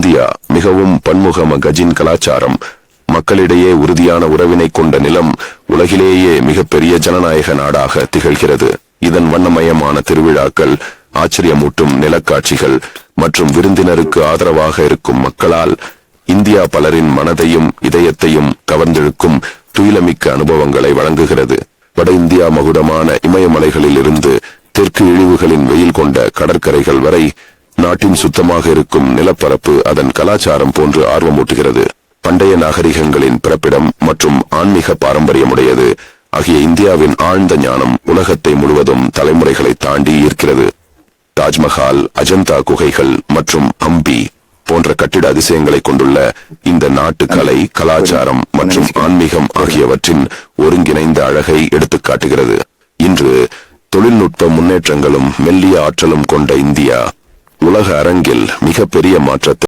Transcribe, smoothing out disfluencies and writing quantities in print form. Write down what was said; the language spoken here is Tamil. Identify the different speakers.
Speaker 1: இந்தியா மிகவும் பன்முக கஜின் கலாச்சாரம், மக்களிடையே உறுதியான உறவினை கொண்ட நிலம், உலகிலேயே மிகப்பெரிய ஜனநாயக நாடாக திகழ்கிறது. இதன் வண்ணமயமான திருவிழாக்கள், ஆச்சரியமூட்டும் நிலக்காட்சிகள் மற்றும் விருந்தினருக்கு ஆதரவாக இருக்கும் மக்களால் இந்தியா பலரின் மனதையும் இதயத்தையும் கவர்ந்தெழுக்கும் துயிலமிக்க அனுபவங்களை வழங்குகிறது. வட இந்தியா மகுடமான இமயமலைகளில் இருந்து தெற்கு இழிவுகளின் வெயில் கொண்ட கடற்கரைகள் வரை நாட்டின் சுத்தமாக இருக்கும் நிலப்பரப்பு அதன் கலாச்சாரம் போன்று ஆர்வமூட்டுகிறது. பண்டைய நாகரிகங்களின் பிறப்பிடம் மற்றும் ஆன்மீக பாரம்பரியமுடையது ஆகிய இந்தியாவின் ஆழ்ந்த ஞானம் உலகத்தை முழுவதும் தலைமுறைகளை தாண்டி ஈர்க்கிறது. தாஜ்மஹால், அஜந்தா குகைகள் மற்றும் ஹம்பி போன்ற கட்டிட அதிசயங்களை கொண்டுள்ள இந்த நாட்டு கலை, கலாச்சாரம் மற்றும் ஆன்மீகம் ஆகியவற்றின் ஒருங்கிணைந்த அழகை எடுத்துக்காட்டுகிறது. இன்று தொழில்நுட்ப முன்னேற்றங்களும் மெல்லிய ஆற்றலும் கொண்ட இந்தியா உலக அரங்கில் மிகப்பெரிய மாற்றத்தை